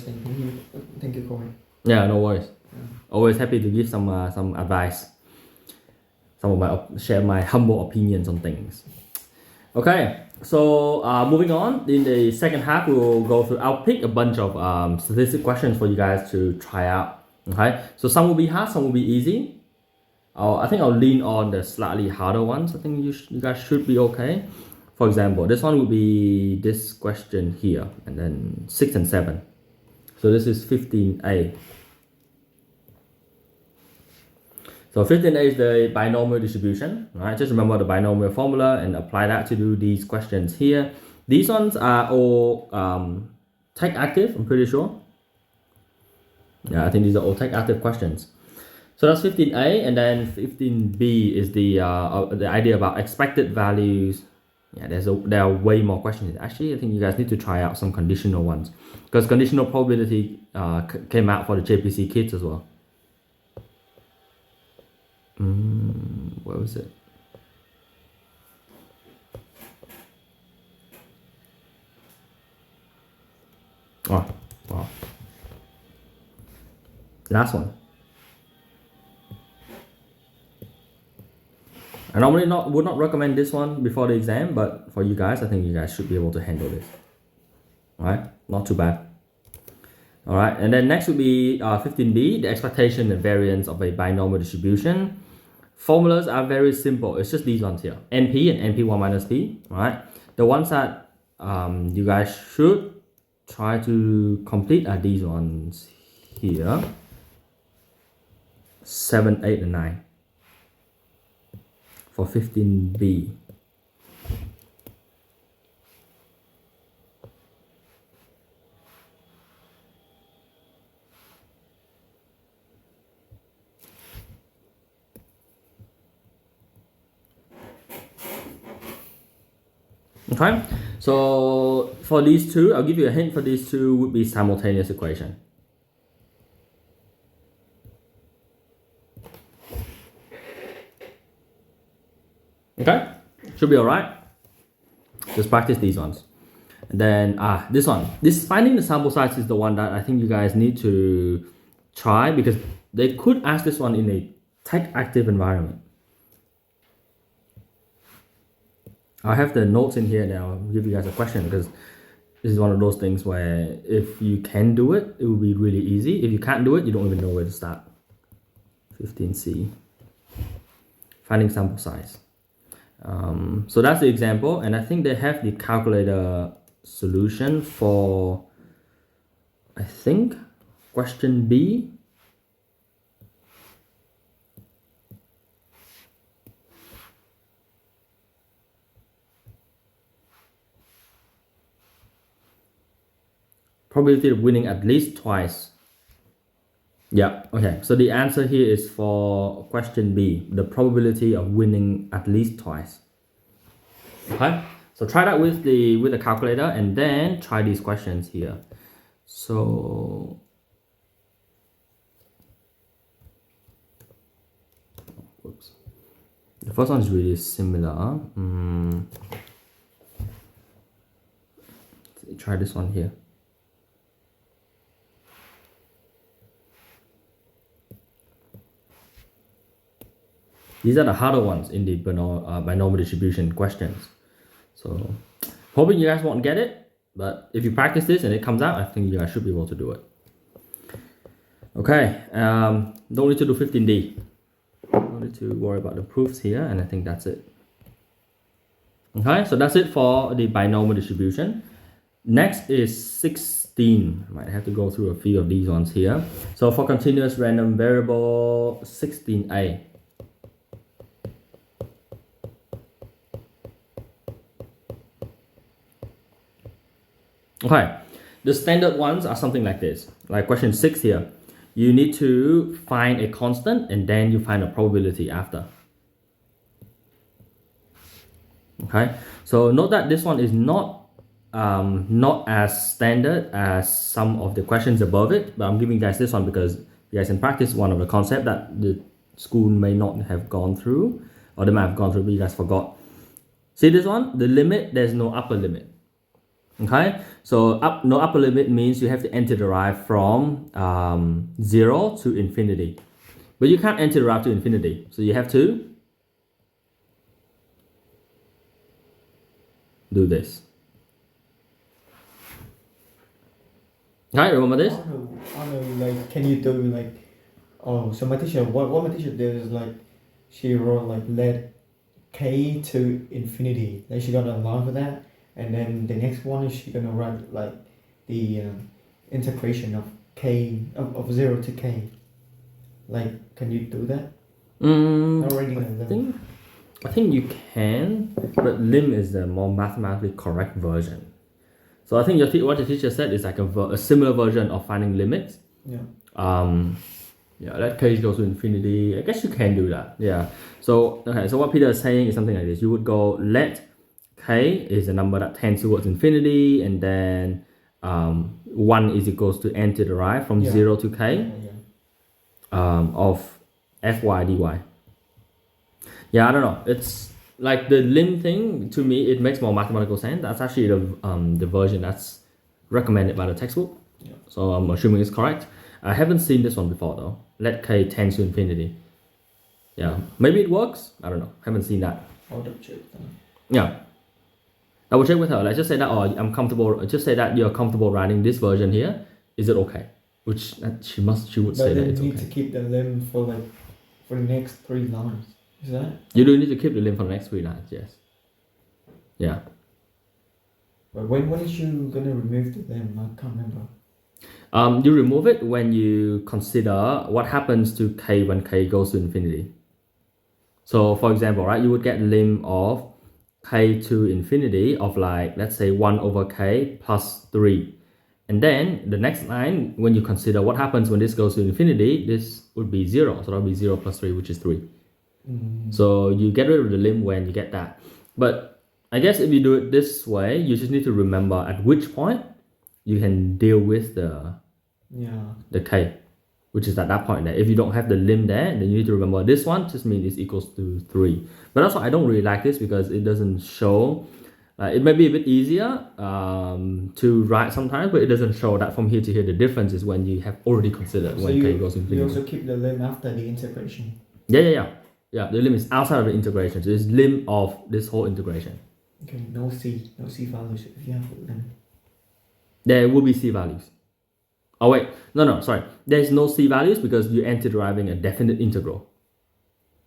interesting. Thank you for it. Yeah, no worries. Always happy to give some advice. Share my humble opinions on things. Okay, so moving on, in the second half, we will go through, I'll pick a bunch of statistic questions for you guys to try out. Okay, so some will be hard, some will be easy. I think I'll lean on the slightly harder ones. I think you guys should be okay. For example, this one would be this question here, and then 6 and 7. So this is 15A. So 15A is the binomial distribution, right? Just remember the binomial formula and apply that to do these questions here. These ones are all tech active, I'm pretty sure. Yeah, I think these are all tech active questions. So that's 15A, and then 15B is the idea about expected values. Yeah, there are way more questions. Actually, I think you guys need to try out some conditional ones, because conditional probability came out for the JPC kids as well. Where was it? Oh, wow. Last one. I normally would not recommend this one before the exam, but for you guys, I think you guys should be able to handle this. Alright, not too bad. Alright, and then next would be 15B, the expectation and variance of a binomial distribution. Formulas are very simple. It's just these ones here, NP and NP1 minus P. Alright, the ones that you guys should try to complete are these ones here, 7, 8, and 9. For 15B. Okay, so for these two, I'll give you a hint. For these two would be simultaneous equation. Okay, should be alright. Just practice these ones. And then this finding the sample size is the one that I think you guys need to try, because they could ask this one in a tech active environment. I have the notes in here now. I'll give you guys a question, because this is one of those things where if you can do it, it will be really easy. If you can't do it, you don't even know where to start. 15C. Finding sample size. So that's the example, and I think they have the calculator solution for, I think, question B. Probability of winning at least twice. Yeah, okay, so the answer here is for question B, the probability of winning at least twice. Okay, so try that with the calculator, and then try these questions here. So whoops, the first one is really similar. Try this one here. These are the harder ones in the binomial distribution questions. So, hoping you guys won't get it, but if you practice this and it comes out, I think you guys should be able to do it. Okay, don't need to do 15D. Don't need to worry about the proofs here, and I think that's it. Okay, so that's it for the binomial distribution. Next is 16. I might have to go through a few of these ones here. So for continuous random variable, 16A. Okay, the standard ones are something like this. Like question 6 here. You need to find a constant, and then you find a probability after. Okay, so note that this one is not as standard as some of the questions above it, but I'm giving you guys this one because you guys can practice one of the concepts that the school may not have gone through, or they might have gone through but you guys forgot. See this one? The limit, there's no upper limit. Okay, so no upper limit means you have to antiderive from 0 to infinity. But you can't antiderive to infinity. So you have to do this. Okay, remember this? I know, like, can you do, like, oh, so my teacher, what my teacher did is, like, she wrote, like, let k to infinity. Like, she got a line for that. And then the next one is she gonna write, like, the integration of k, of 0 to k. Like, can you do that? I think you can, but lim is the more mathematically correct version. So I think what the teacher said is like a similar version of finding limits. Yeah. Yeah, let k goes to infinity. I guess you can do that. Yeah. So okay. So what Peter is saying is something like this. You would go let k is a number that tends towards infinity, and then 1 is equals to antiderive from 0 to k of fy dy. Yeah, I don't know. It's like the lim thing, to me, it makes more mathematical sense. That's actually the version that's recommended by the textbook. Yeah. So I'm assuming it's correct. I haven't seen this one before though. Let k tend to infinity. Yeah, maybe it works. I don't know. Haven't seen that. I'll double check that. Yeah. I will check with her. Let's just say that, oh, I'm comfortable. Just say that you're comfortable writing this version here. Is it okay? Which she would say that it's okay. But you need to keep the lim for the next 3 lines. Is that? You do need to keep the lim for the next 3 lines. Yes. Yeah. But when is you gonna remove the lim? I can't remember. You remove it when you consider what happens to k when k goes to infinity. So for example, right, you would get lim of k to infinity of, like, let's say 1 over k plus 3. And then the next line, when you consider what happens when this goes to infinity, this would be 0. So that would be 0 plus 3, which is 3. So you get rid of the lim when you get that. But I guess if you do it this way, you just need to remember at which point you can deal with the k, which is at that point there. If you don't have the lim there, then you need to remember this one just means it's equals to 3. But also I don't really like this because it doesn't show. It may be a bit easier to write sometimes, but it doesn't show that from here to here. The difference is when you have already considered when k goes to infinity. You also keep the lim after the integration. Yeah, the lim is outside of the integration. So it's lim of this whole integration. Okay, no c values if you have lim. There will be c values. Oh wait, no, sorry. There's no c values because you're antideriving a definite integral.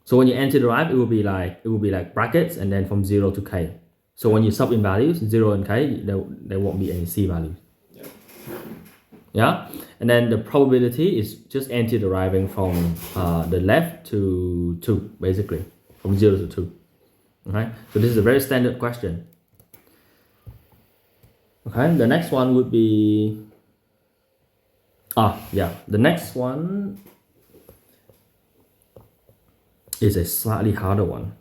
So when you antiderive, it will be like brackets and then from 0 to k. So when you sub in values, 0 and k, there won't be any c values. Yeah, and then the probability is just antideriving from the left to 2, basically, from 0 to 2. Okay, so this is a very standard question. Okay, the next one would be the next one is a slightly harder one.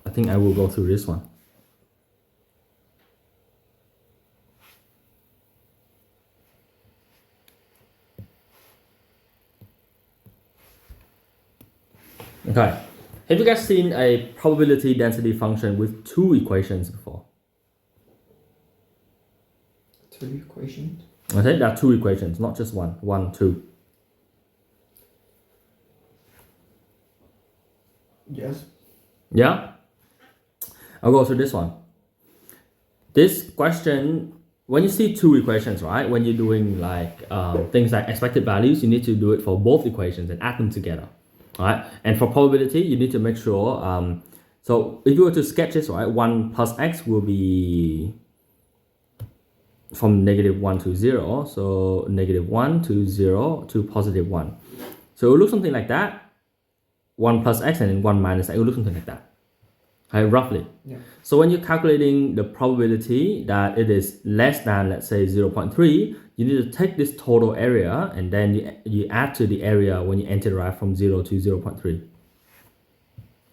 I think I will go through this one. Okay, have you guys seen a probability density function with 2 equations before? 2 equations? Okay, there are 2 equations, not just one. 1, 2. Yes. Yeah? I'll go through this one. This question, when you see 2 equations, right? When you're doing like things like expected values, you need to do it for both equations and add them together. Right? And for probability, you need to make sure, so if you were to sketch this, right, 1 plus x will be from -1 to 0, so -1 to 0 to +1. So it will look something like that, 1 plus x and then 1 minus x, it will look something like that, right, roughly. Yeah. So when you're calculating the probability that it is less than, let's say, 0.3, you need to take this total area and then you add to the area when you antiderive from 0 to 0.3.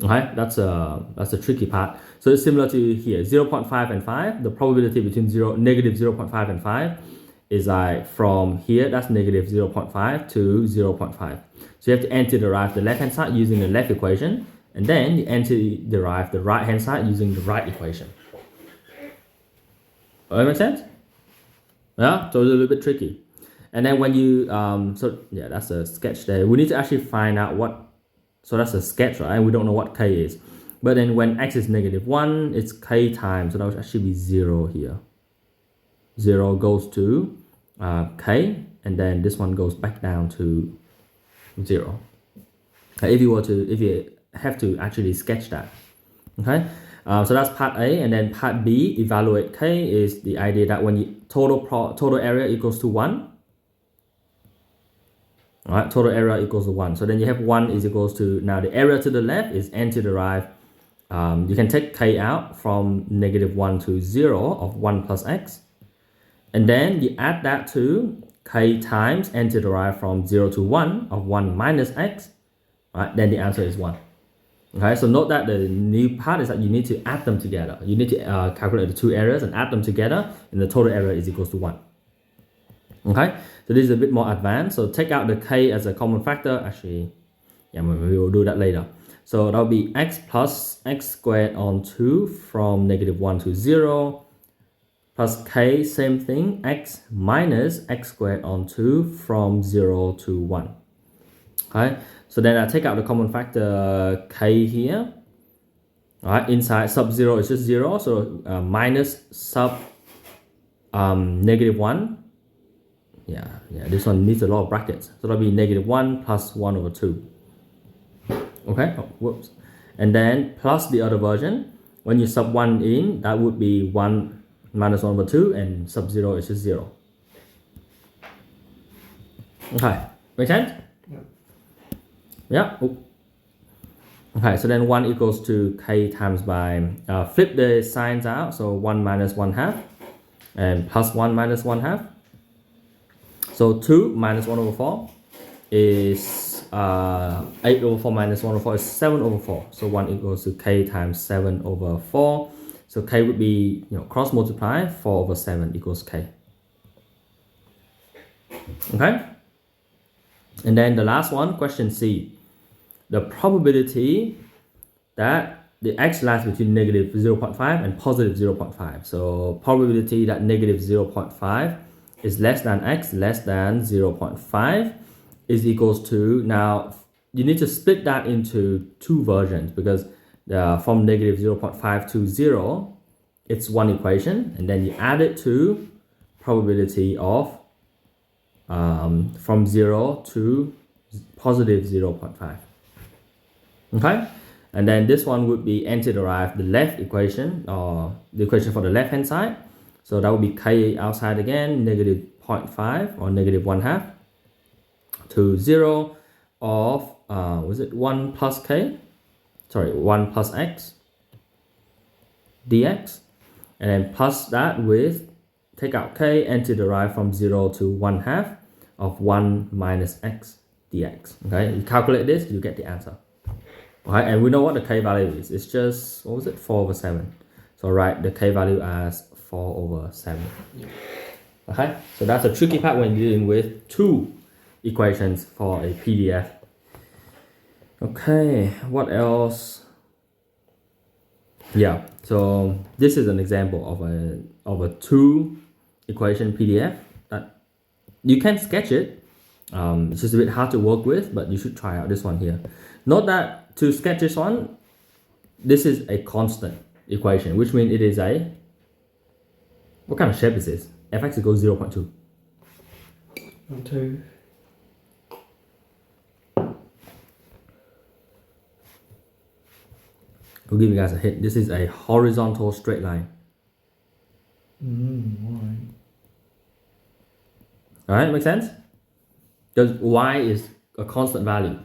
Okay, that's a tricky part. So it's similar to here, 0.5 and 5. The probability between -0.5 and 5 is like from here, that's -0.5 to 0.5. So you have to antiderive the left hand side using the left equation, and then you antiderive the right hand side using the right equation. Does that make sense? Yeah, so it's a little bit tricky. And then when you, so yeah, that's a sketch there. We need to actually find out what, so that's a sketch, right? We don't know what k is. But then when x is -1, it's k times, so that would actually be 0 here. 0 goes to k, and then this one goes back down to 0. If you have to actually sketch that, okay? So that's part A, and then part B, evaluate k, is the idea that when you total area equals to 1, all right, total area equals to 1. So then you have 1 is equals to, now the area to the left is n to the right. You can take k out from -1 to 0 of 1 plus x. And then you add that to k times n to the right from 0 to 1 of 1 minus x. All right, then the answer is 1. Okay, so note that the new part is that you need to add them together. You need to calculate the two areas and add them together, and the total area is equals to 1. Okay, so this is a bit more advanced. So take out the k as a common factor. Actually, yeah, we will do that later. So that will be x plus x squared on 2 from -1 to 0, plus k, same thing, x minus x squared on 2 from 0 to 1. Okay, so then I take out the common factor k here. All right, inside sub 0 is just 0, so minus sub -1. Yeah, this one needs a lot of brackets. So that'll be -1 plus 1 over 2. Okay, oh, whoops. And then plus the other version. When you sub 1 in, that would be 1 minus 1 over 2, and sub 0 is just 0. Okay, make sense? Yeah. Okay, so then 1 equals to k times by, flip the signs out, so 1 minus 1/2, and plus 1 minus 1/2. So 2 minus 1 over 4 is 8 over 4 minus 1 over 4 is 7 over 4. So 1 equals to k times 7 over 4. So k would be, cross multiply, 4 over 7 equals k. Okay? And then the last one, question C. The probability that the x lies between -0.5 and +0.5. So probability that -0.5 is less than x less than 0.5 is equals to, now you need to split that into two versions, because from -0.5 to 0, it's one equation, and then you add it to probability of from 0 to +0.5. Okay, and then this one would be antiderive the left equation, or the equation for the left hand side. So that would be k outside again, -0.5 or -1/2 to 0 of, was it 1 plus k? Sorry, 1 plus x dx. And then plus that with, take out k, antiderive from 0 to 1/2 of 1 minus x dx. Okay, you calculate this, you get the answer. Okay, and we know what the k value is. It's just, what was it, 4 over 7. So write the k value as 4 over 7. Okay, so that's a tricky part when dealing with two equations for a PDF. Okay, what else? Yeah, so this is an example of a two equation PDF that you can sketch it. It's just a bit hard to work with, but you should try out this one here. Note that to sketch this one, this is a constant equation, which means it is a, what kind of shape is this? Fx equals 0.2. 2. I'll give you guys a hint. This is a horizontal straight line. Right. Alright, make sense? Because y is a constant value.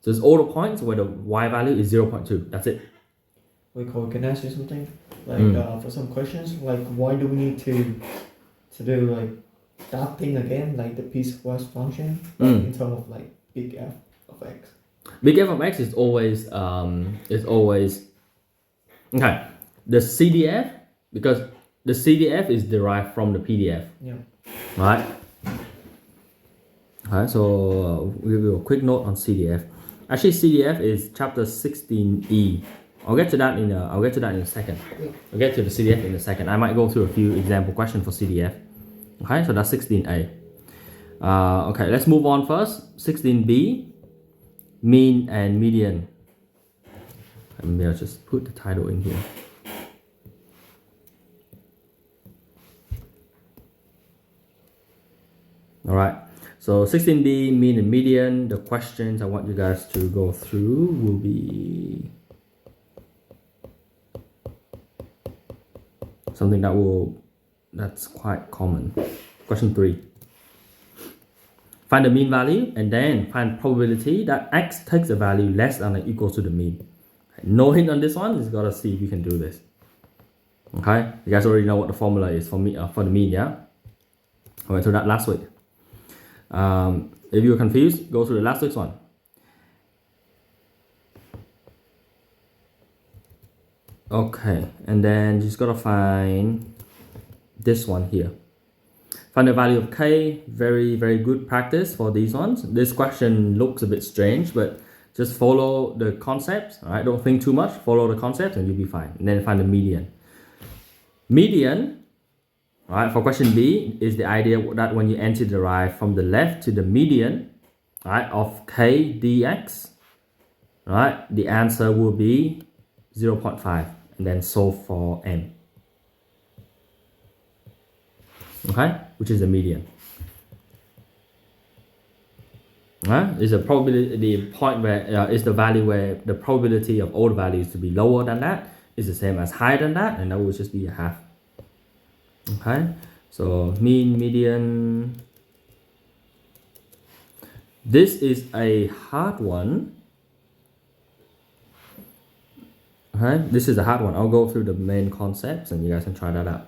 So it's all the points where the y value is 0.2. That's it. Can I ask you something? Like for some questions, like why do we need to do like that thing again, like the piecewise function, in terms of like big F of x? Big F of x is always okay. The CDF, because the CDF is derived from the PDF. Yeah. Right. Alright, so we'll give you a quick note on CDF. Actually, CDF is chapter 16E. I'll get to that in a second. I'll get to the CDF in a second. I might go through a few example questions for CDF. Okay, so that's 16a. Okay, let's move on first. 16b, mean and median. Maybe I'll just put the title in here. All right, so 16b, mean and median. The questions I want you guys to go through will be something that's quite common. Question 3. Find the mean value and then find probability that x takes a value less than or equal to the mean. No hint on this one. Just gotta see if you can do this. Okay, you guys already know what the formula is for the mean, yeah? I went through that last week. If you're confused, go through the last week's one. Okay, and then just gotta find this one here. Find the value of k. Very, very good practice for these ones. This question looks a bit strange, but just follow the concepts. All right, don't think too much. Follow the concepts and you'll be fine. And then find the median. Median, all right, for question B is the idea that when you antiderive from the left to the median, all right, of k dx, all right, the answer will be 0.5, and then solve for n. Okay, which is the median. Is a probability, the point where is the value where the probability of all the values to be lower than that is the same as higher than that, and that will just be a half. Okay, so mean, median. This is a hard one. Okay, this is a hard one. I'll go through the main concepts and you guys can try that out.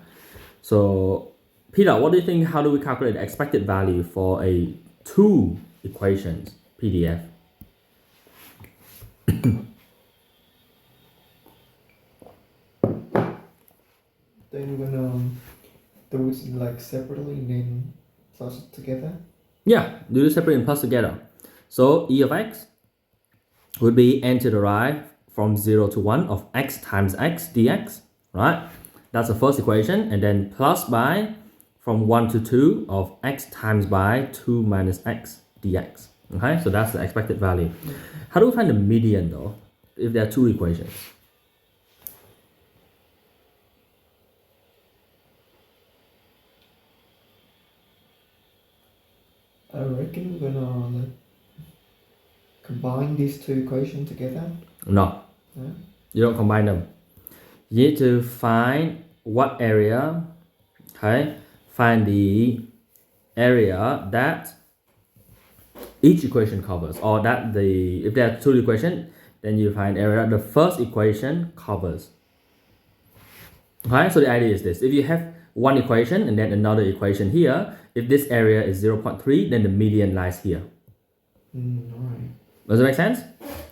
So Peter, what do you think? How do we calculate the expected value for a 2 equations PDF? Then we're gonna do it like separately and then plus it together. Yeah, do it separate and plus together. So e of x would be antiderive from 0 to 1 of x times x dx, right? That's the first equation, and then plus by from 1 to 2 of x times by 2 minus x dx. Okay, so that's the expected value. How do we find the median though, if there are 2 equations? I reckon we're gonna like combine these 2 equations together. No, Yeah? you don't combine them. You need to find what area, okay? Find the area that each equation covers, or that if there are 2 equations, then you find area the first equation covers. Okay, so the idea is this: if you have one equation and then another equation here, if this area is 0.3, then the median lies here. Alright. Does it make sense?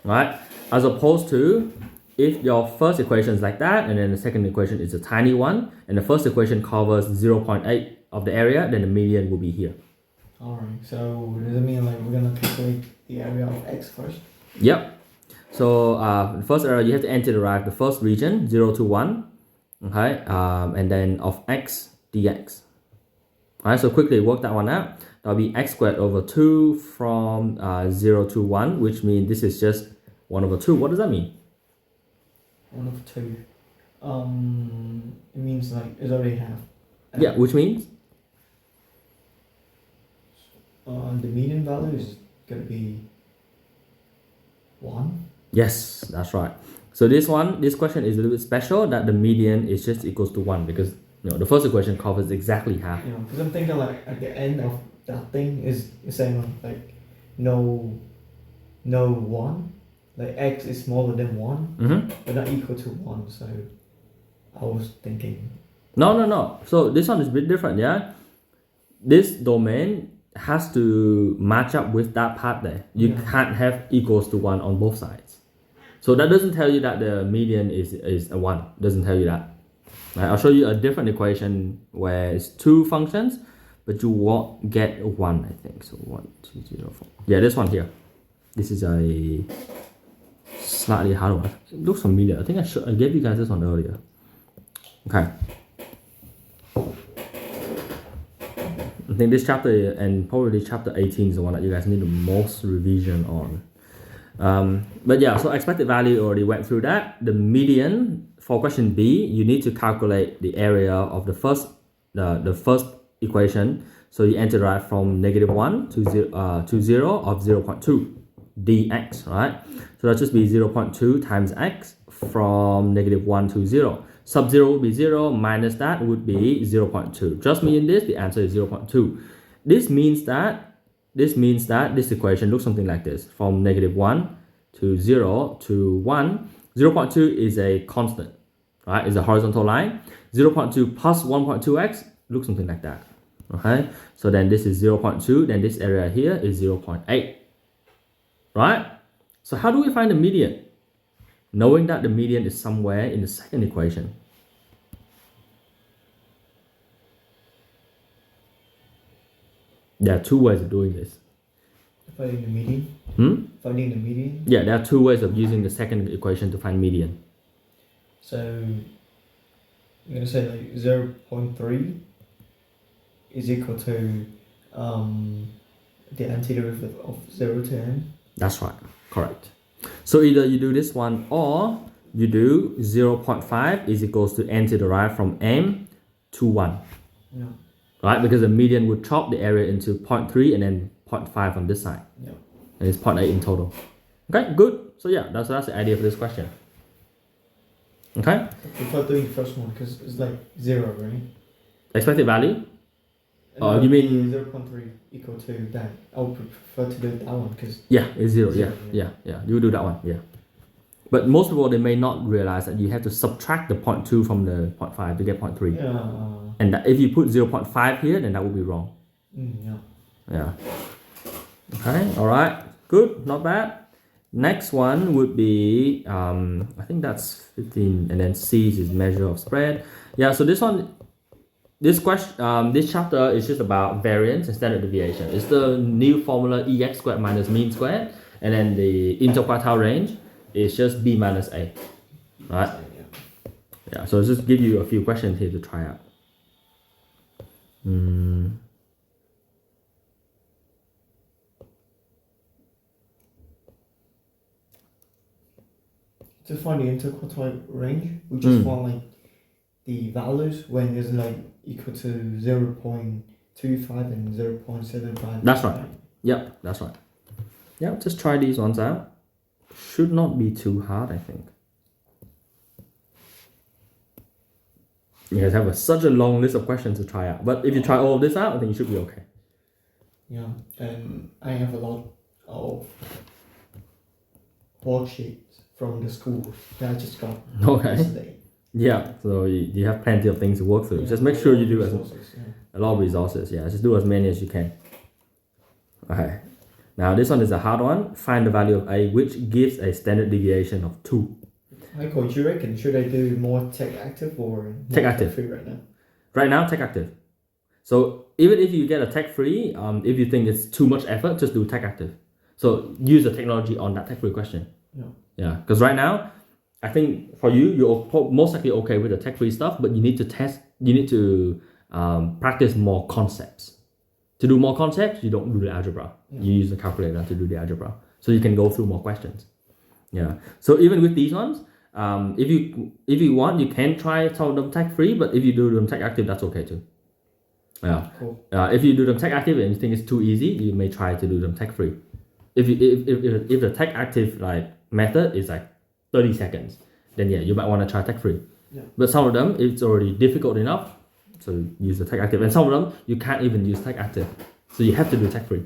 Right? As opposed to if your first equation is like that, and then the second equation is a tiny one, and the first equation covers 0.8 of the area, then the median will be here. Alright, so does it mean like we're gonna calculate the area of x first? Yep. So the first area, you have to antiderive the first region, 0 to 1, okay, and then of x dx. Alright, so quickly work that one out. That'll be x squared over 2 from 0 to 1, which means this is just 1 over 2. What does that mean? 1 over 2. It means like it's already half. Yeah, which means? The median value is gonna be 1. Yes, that's right. So this question is a little bit special, that the median is just equals to 1, because the first equation covers exactly half. Because I'm thinking like at the end of that thing is saying like no 1, like x is smaller than 1, but not equal to 1. So I was thinking. No. So this one is a bit different, yeah. This domain has to match up with that part there. You can't have equals to 1 on both sides. So that doesn't tell you that the median is a 1. Doesn't tell you that. Right, I'll show you a different equation where it's 2 functions, but you won't get 1, I think. So 1, 2, 0, 4. Yeah, this one here. This is a slightly harder one. It looks familiar. I think I gave you guys this one earlier. Okay. I think this chapter and probably chapter 18 is the one that you guys need the most revision on. But yeah, so expected value already went through that. The median for question B, you need to calculate the area of the first equation. So you interact from -1 to 0 of 0.2 dx, right? So that just be 0.2 times x from -1 to 0. Sub-0 would be 0, minus that would be 0.2. Just me in this, the answer is 0.2. This means that this equation looks something like this. From -1 to 0 to 1, 0.2 is a constant, right? It's a horizontal line. 0.2 plus 1.2x looks something like that, okay? So then this is 0.2, then this area here is 0.8, right? So how do we find the median? Knowing that the median is somewhere in the second equation. There are two ways of doing this. Finding the median? Finding the median? Yeah, there are two ways of using the second equation to find median. So, I'm going to say like 0.3 is equal to the antiderivative of 0 to n. That's right, correct. So either you do this one or you do 0.5 is equals to antiderive from m to 1. Yeah. Right, because the median would chop the area into 0.3 and then 0.5 on this side. Yeah. And it's 0.8 in total. Okay, good. So yeah, that's the idea for this question. Okay? Prefer doing the first one because it's like 0, right? Expected value? And you mean 0.3 equal to that? I would prefer to do that one because yeah, it's 0. Yeah. You do that one. Yeah. But most people, they may not realize that you have to subtract the 0.2 from the 0.5 to get 0.3. Yeah. And that if you put 0.5 here, then that would be wrong. Yeah. Yeah. Okay. All right. Good. Not bad. Next one would be I think that's 15, and then C is measure of spread. Yeah. So this one, this chapter is just about variance and standard deviation. It's the new formula EX squared minus mean squared, and then the interquartile range is just B minus A. Right? Yeah. So just give you a few questions here to try out. To find the interquartile range, we just want like the values when it's like equal to 0.25 and 0.75. That's right. Yep, that's right. Yeah, just try these ones out. Should not be too hard, I think. You guys have such a long list of questions to try out. But if you try all of this out, I think you should be okay. Yeah, and I have a lot of worksheets from the school that I just got yesterday. Yeah, so you have plenty of things to work through. Just make sure you do a lot of resources. Yeah, just do as many as you can. Okay. Now this one is a hard one. Find the value of A, which gives a standard deviation of 2. Hi coach, you reckon should I do more tech active or tech active free right now? Right now, tech active. So even if you get a tech free, if you think it's too much effort, just do tech active. So use the technology on that tech free question. Yeah, because right now, I think for you, you're most likely okay with the tech free stuff, but you need to test. You need to practice more concepts. To do more concepts, you don't do the algebra. You use the calculator to do the algebra, so you can go through more questions. Yeah. So even with these ones, if you want, you can try some of them tech free, but if you do them tech active, that's okay too. Yeah. Cool. If you do them tech active and you think it's too easy, you may try to do them tech free. If the tech active like method is like 30 seconds, then yeah, you might want to try tech free. Yeah. But some of them it's already difficult enough, so use the tech active. And some of them you can't even use tech active, so you have to do tech free.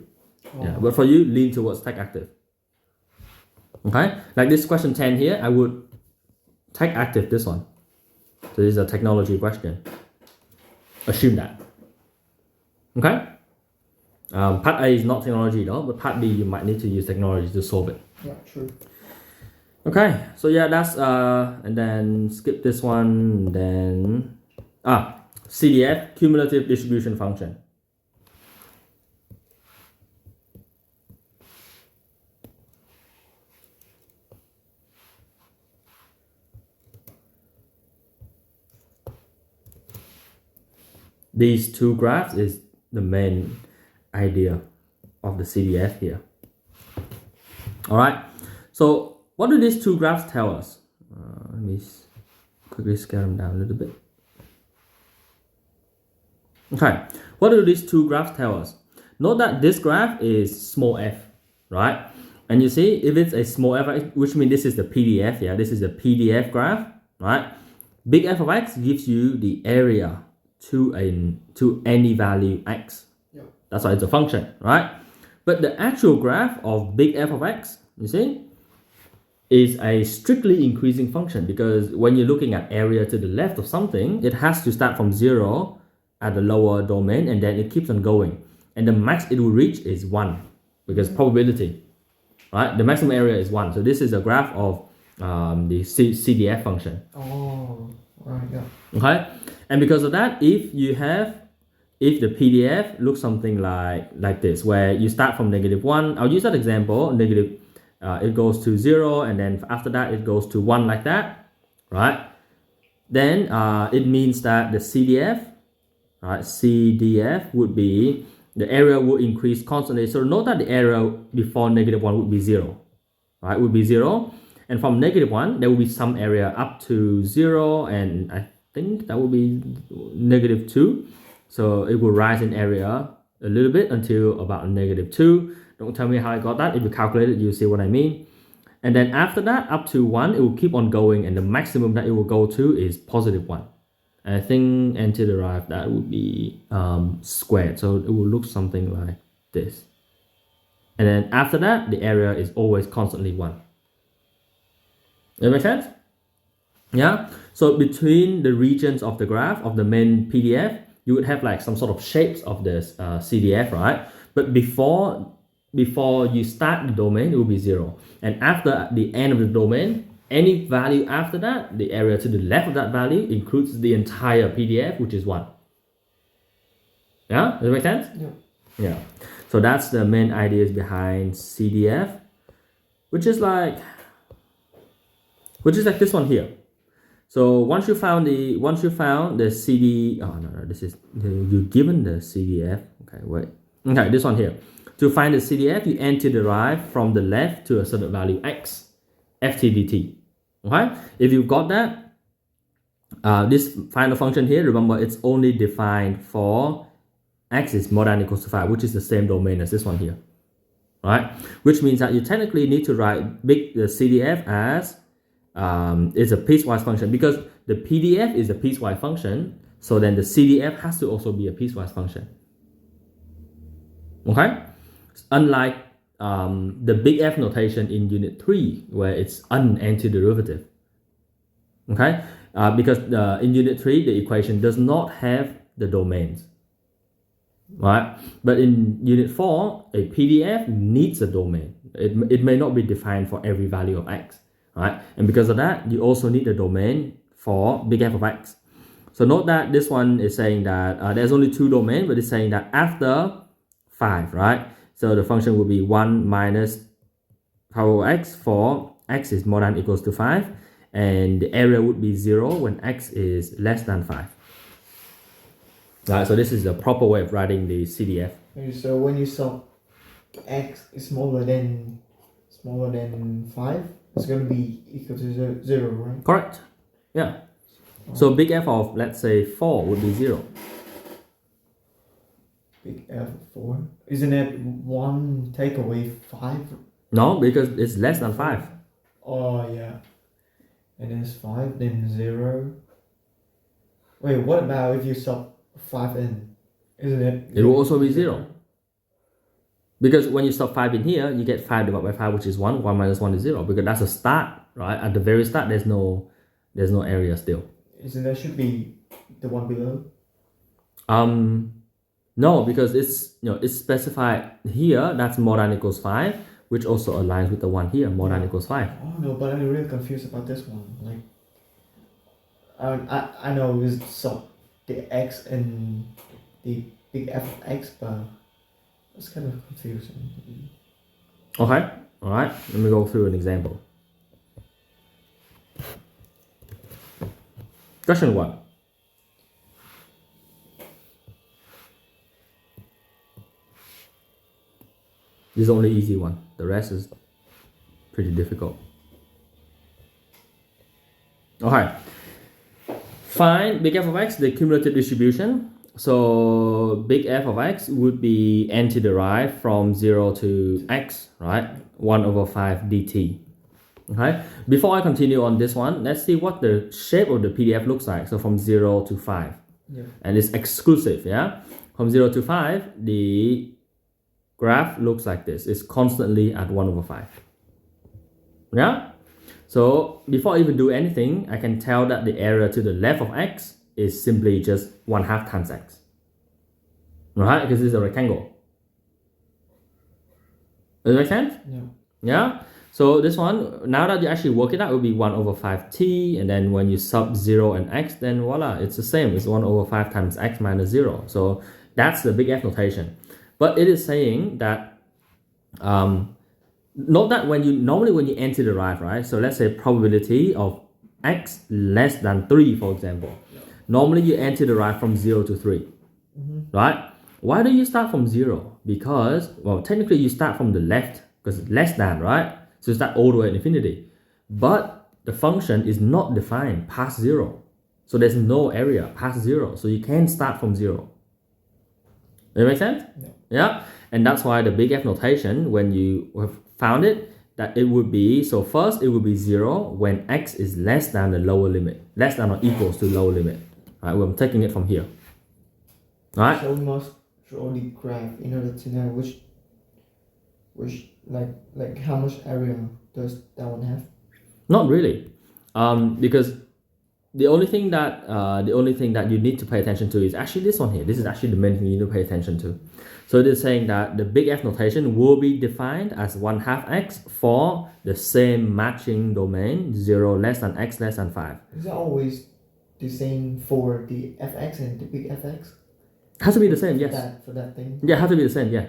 Yeah. But for you, lean towards tech active. Okay, like this question 10 here, I would tech active this one. So this is a technology question. Assume that. Okay. Part A is not technology though, but part B you might need to use technology to solve it. Yeah, true. Okay, so yeah, that's and then skip this one. Then CDF, cumulative distribution function. These two graphs is the main idea of the CDF here. All right. So what do these two graphs tell us? Let me quickly scale them down a little bit. Okay. What do these two graphs tell us? Note that this graph is small f, right? And you see, if it's a small f, which means this is the PDF, yeah, this is the PDF graph, right? Big F of x gives you the area to any value x. Yeah. That's why it's a function, right? But the actual graph of big F of x, you see, is a strictly increasing function, because when you're looking at area to the left of something, it has to start from 0 at the lower domain, and then it keeps on going. And the max it will reach is 1, because probability, right? The maximum area is 1. So this is a graph of the CDF function. Oh, right, yeah. Okay, and because of that, if the PDF looks something like this, where you start from -1, I'll use that example, it goes to 0, and then after that it goes to 1 like that, right? Then it means that the CDF, right, CDF would be, the area will increase constantly. So note that the area before -1 would be 0, right? Would be 0, and from -1 there will be some area up to 0, and I think that will be -2. So it will rise in area a little bit until about -2. Don't tell me how I got that. If you calculate it, you'll see what I mean. And then after that, up to 1, it will keep on going, and the maximum that it will go to is +1. And I think antiderive, that would be squared. So it will look something like this. And then after that, the area is always constantly 1. Does that make sense? Yeah? So between the regions of the graph, of the main PDF, you would have like some sort of shapes of this CDF, right? But before you start the domain, it will be 0. And after the end of the domain, any value after that, the area to the left of that value includes the entire PDF, which is 1. Yeah? Does that make sense? Yeah. Yeah. So that's the main ideas behind CDF, which is like this one here. So once you found the CD, oh no, this is, you're given the CDF. Okay, wait. Okay, this one here. To find the CDF, you antiderive from the left to a certain value x, ft/dt. Okay, if you've got that, this final function here, remember it's only defined for x is more than or equals to 5, which is the same domain as this one here, right? Which means that you technically need to write the CDF as is a piecewise function, because the PDF is a piecewise function, so then the CDF has to also be a piecewise function. Okay, unlike the big F notation in unit 3, where it's antiderivative. Okay, because in unit 3 the equation does not have the domains, right? But in unit 4, a PDF needs a domain. It may not be defined for every value of x, right? And because of that, you also need the domain for big F of x. So note that this one is saying that there's only 2 domains, but it's saying that after 5, right? So the function will be 1 minus power of x for x is more than or equals to 5, and the area would be 0 when x is less than 5. Right, so this is the proper way of writing the CDF. So when you solve x is smaller than 5, it's going to be equal to 0, right? Correct. Yeah. So big F of, let's say, 4 would be 0. Big F of 4. Isn't it 1 take away 5? No, because it's less than 5. Oh, yeah. And then it's 5, then 0. Wait, what about if you sub 5 in? Isn't it? It will also be 0. Because when you sub 5 in here, you get 5 divided by 5, which is 1. 1 minus 1 is 0. Because that's a start, right? At the very start, there's no area still. Isn't that should be the one below? No, because it's specified here, that's more than or equals 5, which also aligns with the one here, more than or equals 5. Oh no, but I'm really confused about this one. Like, I know it's sub the x and the big F of x, but it's kind of confusing. Okay, alright, let me go through an example. Question 1. This is the only easy one. The rest is pretty difficult. Okay. Find big F of x, the cumulative distribution. So big F of x would be anti-derived from 0 to x, right? 1 over 5 dt. Okay. Before I continue on this one, let's see what the shape of the PDF looks like. So from 0 to 5. Yeah. And it's exclusive, yeah? From 0 to 5, the graph looks like this. It's constantly at 1 over 5. Yeah? So before I even do anything, I can tell that the area to the left of x is simply just 1/2 times x. Right? Because it's a rectangle. Does it make sense? Yeah. Yeah? So this one, now that you actually work it out, it will be 1 over 5t, and then when you sub 0 and x, then voila, it's the same. It's 1 over 5 times x minus 0. So that's the big F notation. But it is saying that, note that when you anti-derive, right? So let's say probability of x less than 3, for example. Normally you anti-derive from 0 to 3, right? Why do you start from 0? Because, well, technically you start from the left, because it's less than, right? So you start all the way at infinity. But the function is not defined past 0. So there's no area past 0. So you can't start from 0. Does it make sense? Yeah. And that's why the big F notation, when you have found it, that it would be, so first it would be 0 when x is less than the lower limit. Less than or equals to lower limit. Right? Well, I'm taking it from here. Right? So we must draw the graph in order to know which like how much area does that one have? Not really, because the only thing that you need to pay attention to is actually this one here. This is actually the main thing you need to pay attention to. So it is saying that the big F notation will be defined as 1/2 x for the same matching domain, 0 less than x less than 5. Is that always the same for the fx and the big fx? Has to be the same, yes. For that thing? Yeah, it has to be the same, yeah.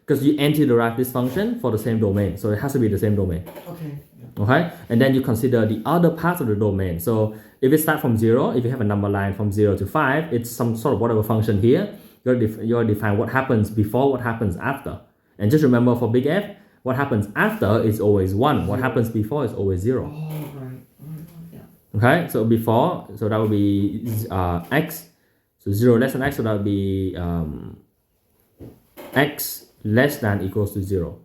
Because you anti-derive this function for the same domain, so it has to be the same domain. Okay. Okay, and then you consider the other parts of the domain. So if it starts from 0, if you have a number line from 0 to 5, it's some sort of whatever function here. You're define what happens before, what happens after. And just remember for big F, what happens after is always 1. What happens before is always 0. Oh, right. Yeah. Okay, so before, so that would be x. So 0 less than x, so that would be x less than equals to 0.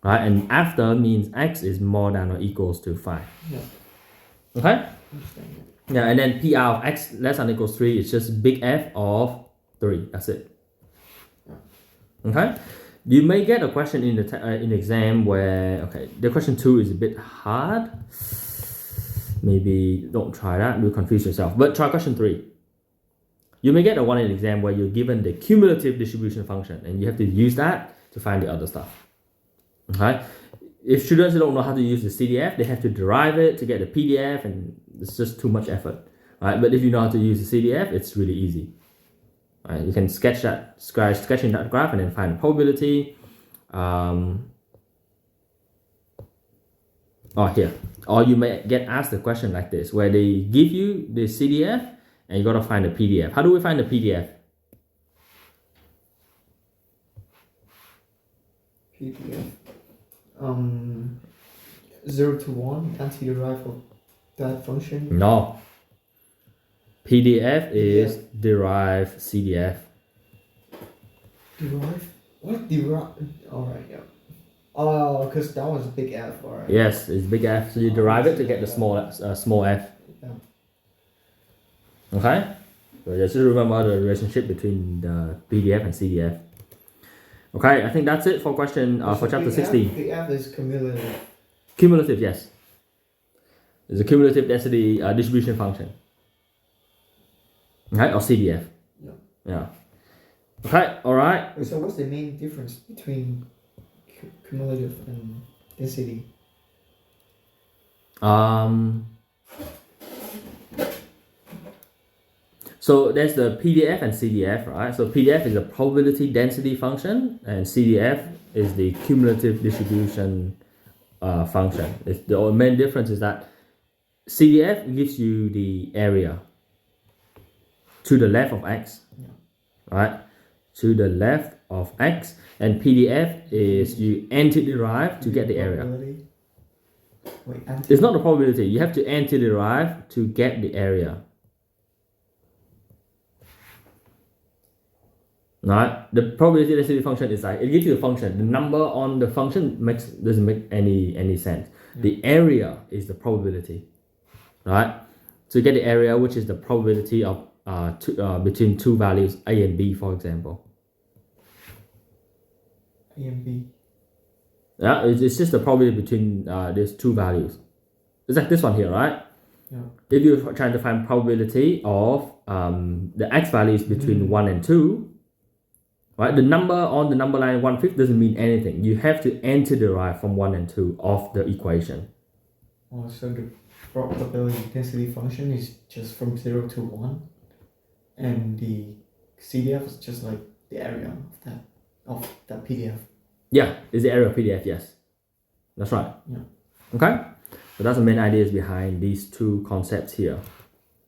Right, and after means x is more than or equals to 5. Yeah. Okay? Understand. Yeah, and then PR of x less than or equals 3 is just big F of 3. That's it. Okay? You may get a question in the exam where, okay, the question 2 is a bit hard. Maybe don't try that, you'll confuse yourself. But try question 3. You may get a one in the exam where you're given the cumulative distribution function and you have to use that to find the other stuff. Okay? If students don't know how to use the CDF, they have to derive it to get the PDF, and it's just too much effort. Right? But if you know how to use the CDF, it's really easy. Right? You can sketching that graph and then find the probability. Here. Or you may get asked a question like this, where they give you the CDF and you gotta find the PDF. How do we find the PDF? PDF. 0 to 1 anti-derive of that function. No. PDF is derive CDF. Derive? What? Derive? Alright, yeah. Oh, because that was a big F, alright. Yes, it's big F. So you derive it to get the small f. Yeah. Okay? So just remember the relationship between the PDF and CDF. Okay, I think that's it for question for chapter 16. Big F is cumulative. Cumulative, yes. It's a cumulative density distribution function. Okay, or CDF. Yeah. Yeah. Okay, alright. So what's the main difference between cumulative and density? So there's the PDF and CDF, right? So PDF is a probability density function, and CDF is the cumulative distribution function. The main difference is that CDF gives you the area to the left of x, right? To the left of x, and PDF is you antiderive to get the area. Probability. Wait, It's not the probability. You have to antiderive to get the area. Right? The probability density function is like it gives you the function. The number on the function doesn't make any sense. Yeah. The area is the probability. Right? So you get the area, which is the probability of between two values A and B, for example. A and B. Yeah, it's just the probability between these two values. It's like this one here, right? Yeah. If you're trying to find probability of the x values between 1 and 2, right? The number on the number line 1/5 doesn't mean anything. You have to antiderive from 1 and 2 of the equation. Oh, so the probability density function is just from 0 to 1, and the CDF is just like the area of that PDF. Yeah, it's the area of PDF, yes. That's right. Yeah. Okay? So that's the main ideas behind these two concepts here.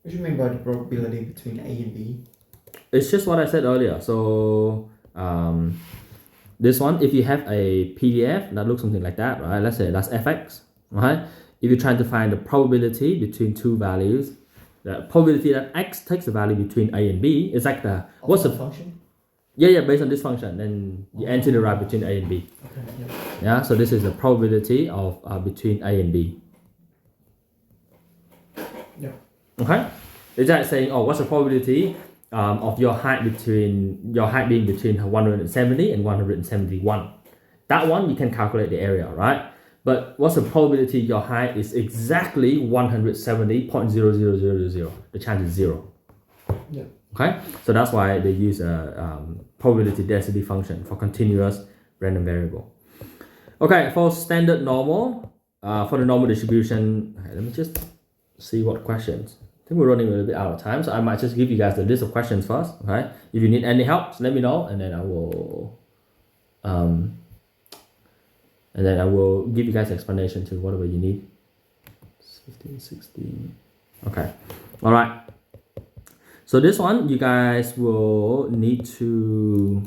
What do you mean by the probability between A and B? It's just what I said earlier. So this one, if you have a PDF that looks something like that, right? Let's say that's fx, right? If you're trying to find the probability between two values, the probability that x takes the value between A and B is like the what's the function? Yeah, based on this function, then you antiderive between A and B. Okay. Yeah. Yeah, so this is the probability of between A and B. Yeah. Okay, it's like saying, oh, what's the probability of your height being between 170 and 171? That one you can calculate the area, right? But what's the probability your height is exactly 170.00000? The chance is 0. Yeah. Okay, so that's why they use a probability density function for continuous random variable. Okay, for standard normal, for the normal distribution, okay, let me just see what questions. I think we're running a little bit out of time, so I might just give you guys the list of questions first. Okay, if you need any help, let me know, and then I will give you guys explanation to whatever you need. 15, 16. Okay, all right. So this one, you guys will need to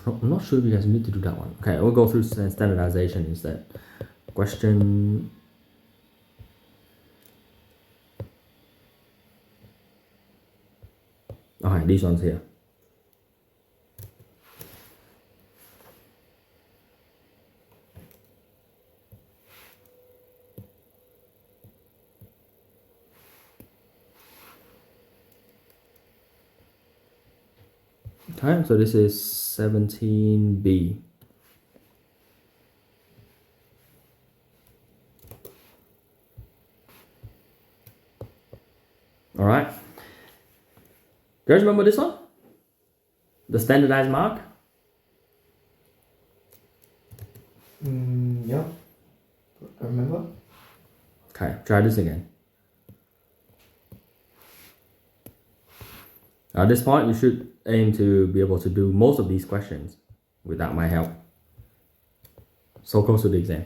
I'm not sure if you guys need to do that one. Okay, we'll go through standardization instead. Question. Okay, these ones here. Okay, so this is 17B. All right. Do you guys remember this one? The standardized mark? Yeah. I remember. Okay, try this again. At this point, you should aim to be able to do most of these questions without my help. So close to the exam.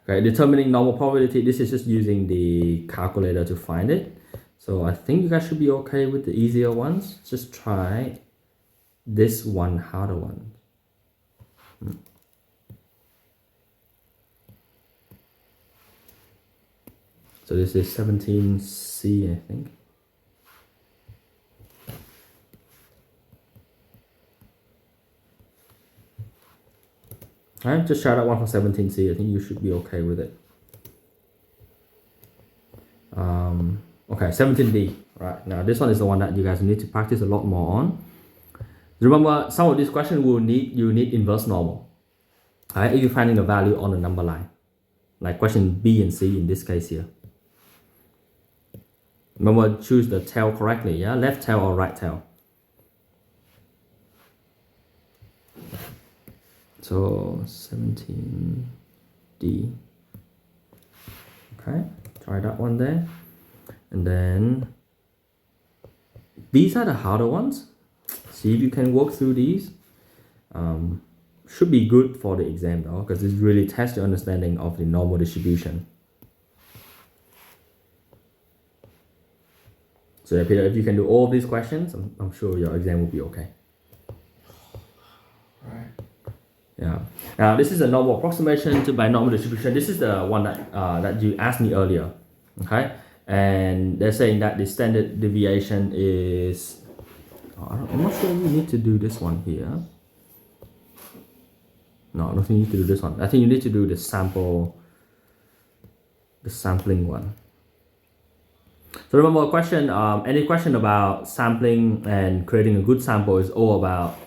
Okay, determining normal probability. This is just using the calculator to find it. So I think you guys should be okay with the easier ones. Just try this one harder one. So this is 17C, I think. Alright, just try that one for 17C. I think you should be okay with it. Okay, 17D. Right, now this one is the one that you guys need to practice a lot more on. Remember, some of these questions you need inverse normal. Alright, if you're finding a value on a number line. Like question B and C in this case here. Remember, choose the tail correctly, yeah? Left tail or right tail. So 17D. Okay, try that one there. And then these are the harder ones. See if you can work through these. Should be good for the exam though, because this really tests your understanding of the normal distribution. So yeah, Peter, if you can do all of these questions, I'm sure your exam will be okay. Right. Yeah. Now this is a normal approximation to binomial distribution. This is the one that you asked me earlier. Okay. And they're saying that the standard deviation is. I'm not sure we need to do this one here. No, I don't think you need to do this one. I think you need to do the sampling one. So remember, any question about sampling and creating a good sample is all about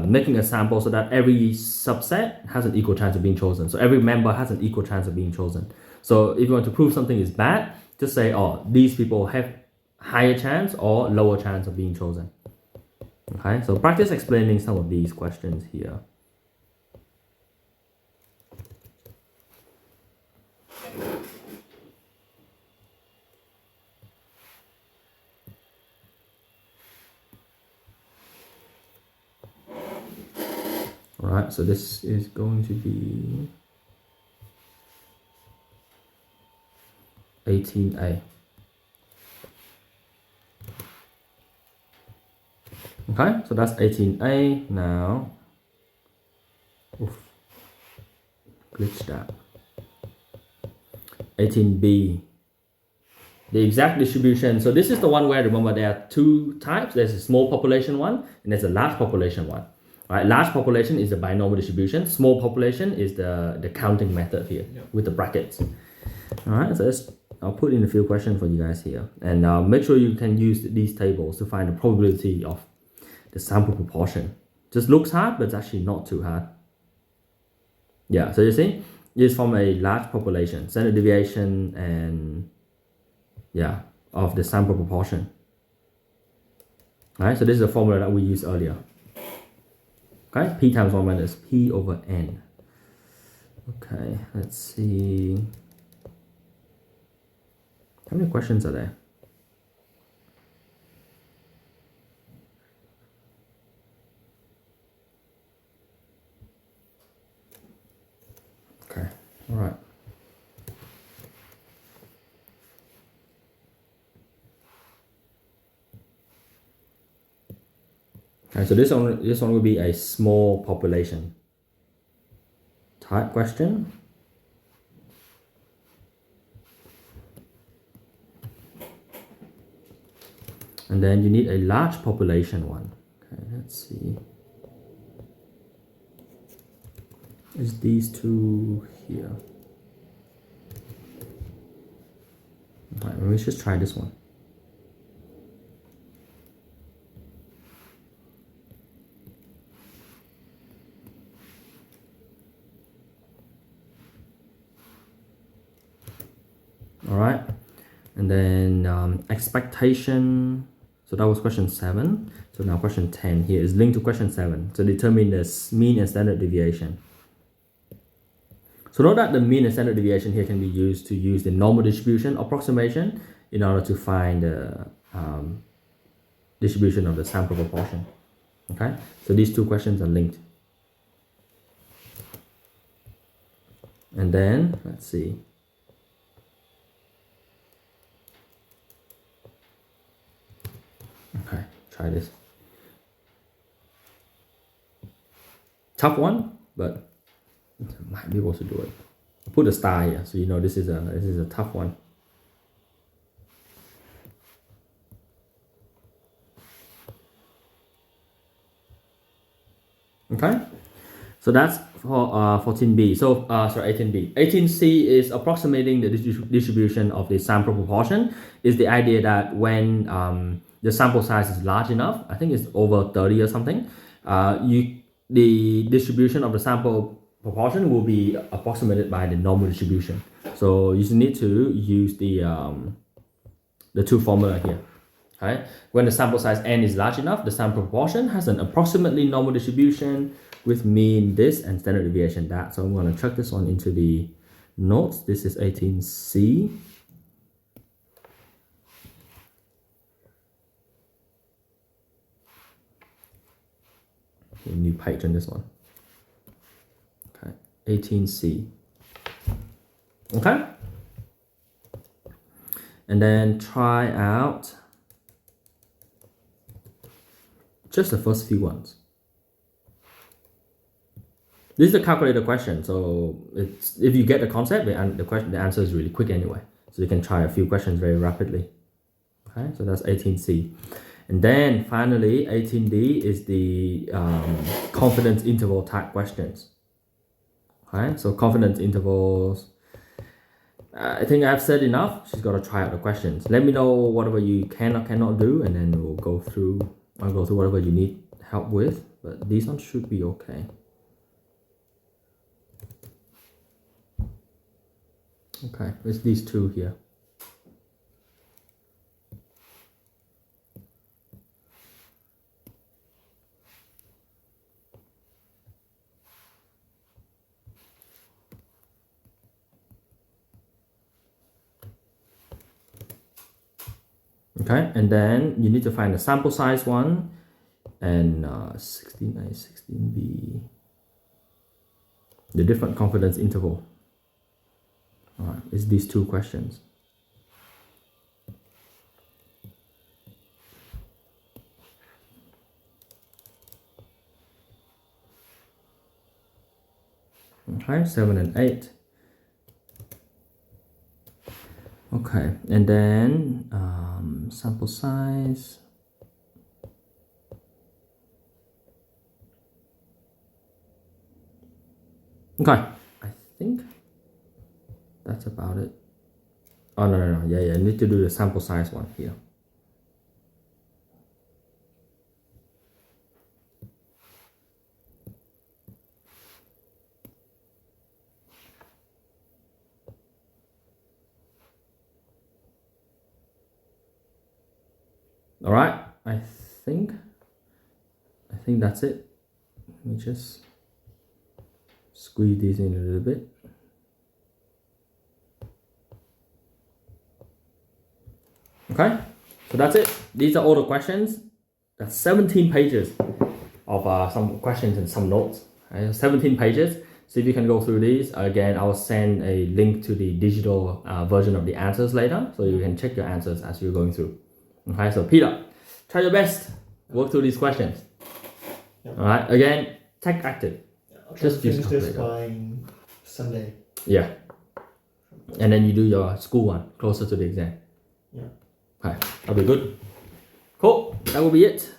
making a sample so that every subset has an equal chance of being chosen. So every member has an equal chance of being chosen. So if you want to prove something is bad, just say, oh, these people have higher chance or lower chance of being chosen. Okay, so practice explaining some of these questions here. Alright, so this is going to be 18A. Okay, so that's 18A now. Oof, glitched that. 18B. The exact distribution. So this is the one where, remember, there are two types. There's a small population one and there's a large population one. Right, large population is the binomial distribution. Small population is the counting method here with the brackets. All right, so I'll put in a few questions for you guys here, and make sure you can use these tables to find the probability of the sample proportion. Just looks hard, but it's actually not too hard. Yeah, so you see, it's from a large population, standard deviation, and yeah, of the sample proportion. All right, so this is the formula that we used earlier. Okay, P times 1 minus P over N. Okay, let's see. How many questions are there? Okay, all right. Okay, so this one will be a small population type question. And then you need a large population one. Okay, let's see. Is these two here? All right, let's just try this one. All right, and then expectation. So that was question 7. So now question 10 here is linked to question 7. So determine the mean and standard deviation. So note that the mean and standard deviation here can be used to use the normal distribution approximation in order to find the distribution of the sample proportion. Okay, so these two questions are linked. And then let's see. Okay, try this. Tough one, but might be able to do it. I'll put a star here, so you know this is a tough one. Okay, so that's for 14B. So sorry, 18B. 18C is approximating the distribution of the sample proportion. Is the idea that when the sample size is large enough, I think it's over 30 or something, the distribution of the sample proportion will be approximated by the normal distribution. So you need to use the two formula here. Okay? When the sample size n is large enough, the sample proportion has an approximately normal distribution with mean this and standard deviation that. So I'm going to chuck this one into the notes. This is 18C. Okay, new page on this one. Okay, 18C. Okay. And then try out Just the first few ones. This is a calculator question, so it's if you get the concept, the answer is really quick anyway. So you can try a few questions very rapidly. Okay, so that's 18C. And then finally, 18D is the confidence interval type questions. Okay, so confidence intervals. I think I've said enough. She's got to try out the questions. Let me know whatever you can or cannot do, and then we'll go through. I'll go through whatever you need help with. But these ones should be okay. Okay, it's these two here. Okay, and then you need to find the sample size one and 16A, 16B, the different confidence interval. All right, it's these two questions. Okay, 7 and 8. Okay, and then sample size. Okay, I think that's about it. Oh, no. Yeah, I need to do the sample size one here. All right, I think that's it. Let me just squeeze these in a little bit. Okay, so that's it. These are all the questions. That's 17 pages of some questions and some notes. 17 pages. So if you can go through these, again, I'll send a link to the digital version of the answers later, so you can check your answers as you're going through. Okay, so Peter, try your best. Work through these questions. All right, again, tech active. Just finish this by Sunday. Yeah. And then you do your school one closer to the exam. Yeah. Okay, that'll be good. Cool, that will be it.